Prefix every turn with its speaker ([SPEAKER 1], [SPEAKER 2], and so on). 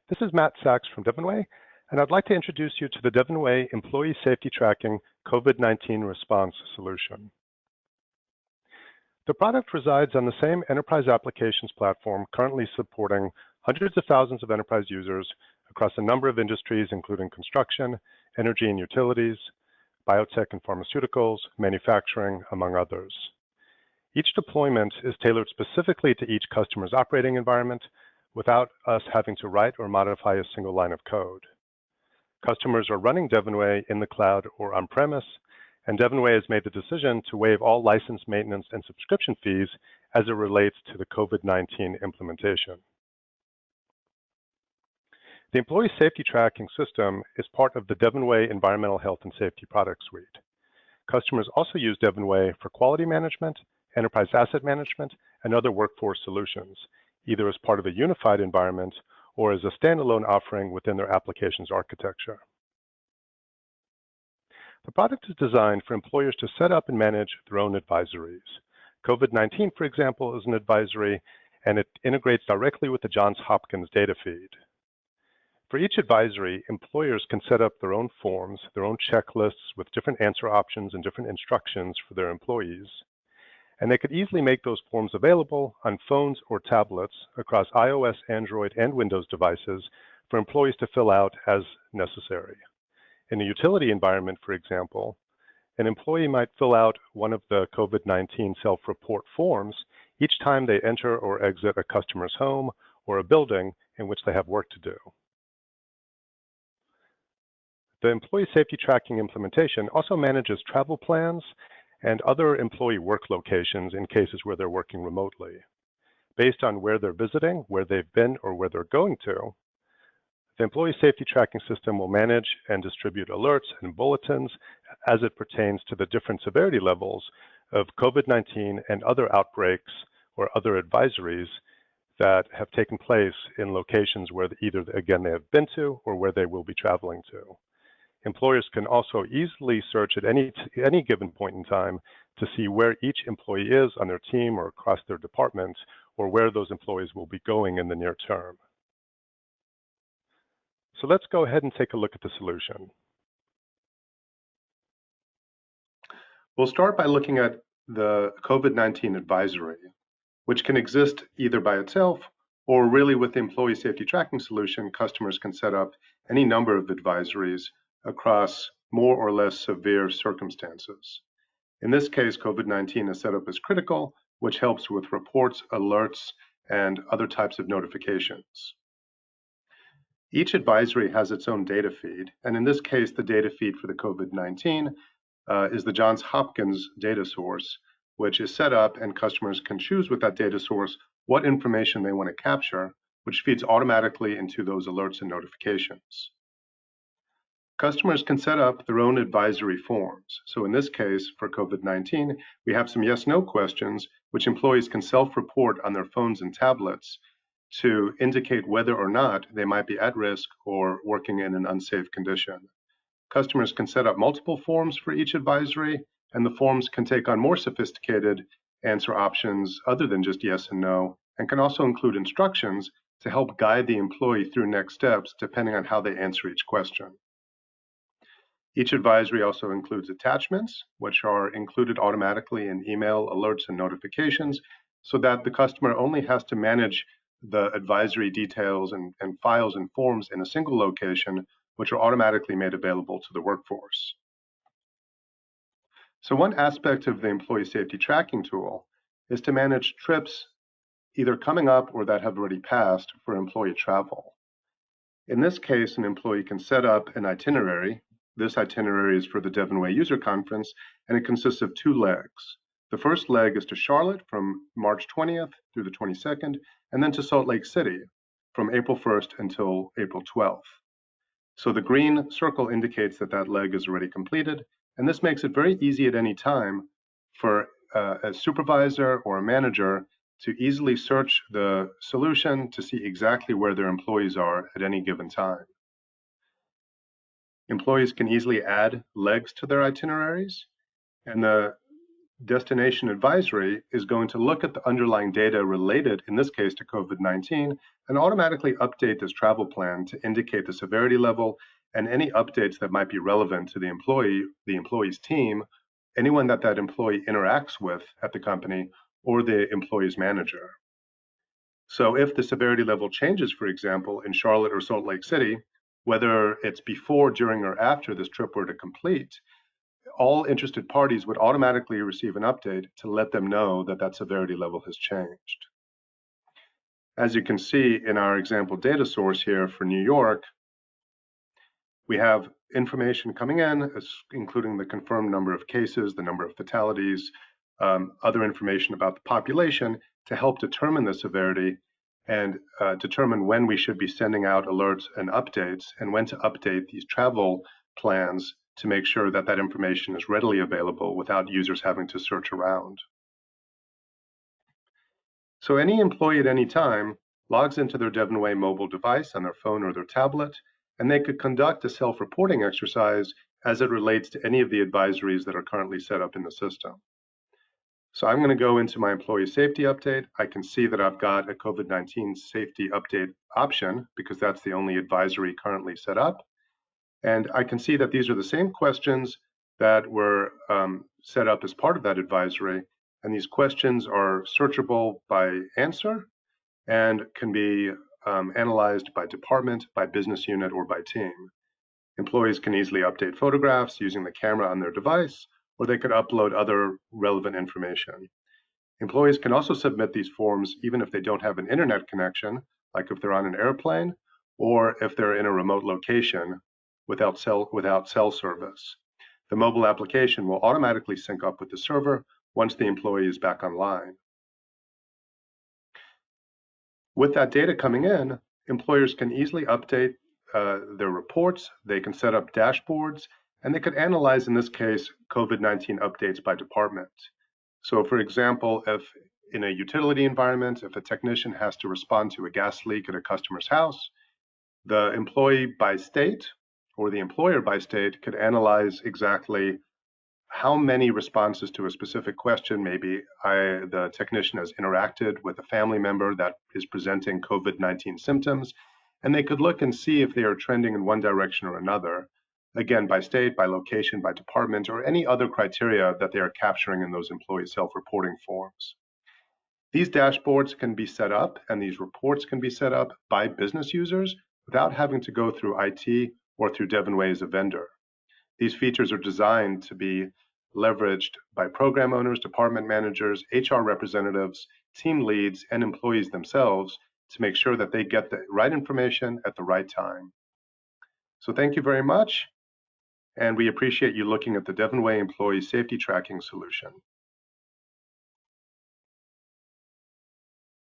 [SPEAKER 1] This is Matt Sachs from DevonWay, and I'd like to introduce you to the DevonWay Employee Safety Tracking COVID-19 Response Solution. The product resides on the same enterprise applications platform currently supporting hundreds of thousands of enterprise users across a number of industries, including construction, energy and utilities, biotech and pharmaceuticals, manufacturing, among others. Each deployment is tailored specifically to each customer's operating environment without us having to write or modify a single line of code. Customers are running DevonWay in the cloud or on-premise, and DevonWay has made the decision to waive all license maintenance and subscription fees as it relates to the COVID-19 implementation. The Employee Safety Tracking System is part of the DevonWay Environmental Health and Safety product suite. Customers also use DevonWay for quality management, enterprise asset management, and other workforce solutions, either as part of a unified environment or as a standalone offering within their applications architecture. The product is designed for employers to set up and manage their own advisories. COVID-19, for example, is an advisory, and it integrates directly with the Johns Hopkins data feed. For each advisory, employers can set up their own forms, their own checklists with different answer options and different instructions for their employees. And they could easily make those forms available on phones or tablets across iOS, Android, and Windows devices for employees to fill out as necessary. In a utility environment, for example, an employee might fill out one of the COVID-19 self-report forms each time they enter or exit a customer's home or a building in which they have work to do. The Employee Safety Tracking implementation also manages travel plans and other employee work locations in cases where they're working remotely. Based on where they're visiting, where they've been, or where they're going to, the Employee Safety Tracking System will manage and distribute alerts and bulletins as it pertains to the different severity levels of COVID-19 and other outbreaks or other advisories that have taken place in locations where either, again, they have been to or where they will be traveling to. Employers can also easily search at any given point in time to see where each employee is on their team or across their department, or where those employees will be going in the near term. So let's go ahead and take a look at the solution.
[SPEAKER 2] We'll start by looking at the COVID-19 Advisory, which can exist either by itself or really with the Employee Safety Tracking solution. Customers can set up any number of advisories across more or less severe circumstances. In this case, COVID-19 is set up as critical, which helps with reports, alerts, and other types of notifications. Each advisory has its own data feed, and in this case, the data feed for the COVID-19 is the Johns Hopkins data source, which is set up, and customers can choose with that data source what information they want to capture, which feeds automatically into those alerts and notifications. Customers can set up their own advisory forms. So in this case, for COVID-19, we have some yes/no questions, which employees can self-report on their phones and tablets to indicate whether or not they might be at risk or working in an unsafe condition. Customers can set up multiple forms for each advisory, and the forms can take on more sophisticated answer options other than just yes and no, and can also include instructions to help guide the employee through next steps depending on how they answer each question. Each advisory also includes attachments, which are included automatically in email, alerts, and notifications, so that the customer only has to manage the advisory details and files and forms in a single location, which are automatically made available to the workforce. So one aspect of the Employee Safety Tracking tool is to manage trips either coming up or that have already passed for employee travel. In this case, an employee can set up an itinerary. This itinerary is for the DevonWay User Conference, and it consists of two legs. The first leg is to Charlotte from March 20th through the 22nd, and then to Salt Lake City from April 1st until April 12th. So the green circle indicates that that leg is already completed, and this makes it very easy at any time for a supervisor or a manager to easily search the solution to see exactly where their employees are at any given time. Employees can easily add legs to their itineraries, and the Destination Advisory is going to look at the underlying data related, in this case, to COVID-19, and automatically update this travel plan to indicate the severity level and any updates that might be relevant to the employee's team, anyone that employee interacts with at the company, or the employee's manager. So if the severity level changes, for example, in Charlotte or Salt Lake City, whether it's before, during, or after this trip were to complete, all interested parties would automatically receive an update to let them know that that severity level has changed. As you can see in our example data source here for New York, we have information coming in, including the confirmed number of cases, the number of fatalities, other information about the population to help determine the severity and determine when we should be sending out alerts and updates and when to update these travel plans to make sure that that information is readily available without users having to search around. So any employee at any time logs into their DevonWay mobile device on their phone or their tablet, and they could conduct a self-reporting exercise as it relates to any of the advisories that are currently set up in the system. So I'm going to go into my employee safety update. I can see that I've got a COVID-19 safety update option because that's the only advisory currently set up. And I can see that these are the same questions that were set up as part of that advisory. And these questions are searchable by answer and can be analyzed by department, by business unit, or by team. Employees can easily update photographs using the camera on their device, or they could upload other relevant information. Employees can also submit these forms even if they don't have an internet connection, like if they're on an airplane, or if they're in a remote location without cell service. The mobile application will automatically sync up with the server once the employee is back online. With that data coming in, employers can easily update their reports, they can set up dashboards, and they could analyze, in this case, COVID-19 updates by department. So for example, if in a utility environment, if a technician has to respond to a gas leak at a customer's house, the employee by state or the employer by state could analyze exactly how many responses to a specific question, maybe the technician has interacted with a family member that is presenting COVID-19 symptoms, and they could look and see if they are trending in one direction or another, again, by state, by location, by department, or any other criteria that they are capturing in those employee self-reporting forms. These dashboards can be set up and these reports can be set up by business users without having to go through IT or through DevonWay as a vendor. These features are designed to be leveraged by program owners, department managers, HR representatives, team leads, and employees themselves to make sure that they get the right information at the right time. So thank you very much, and we appreciate you looking at the DevonWay Employee Safety Tracking solution.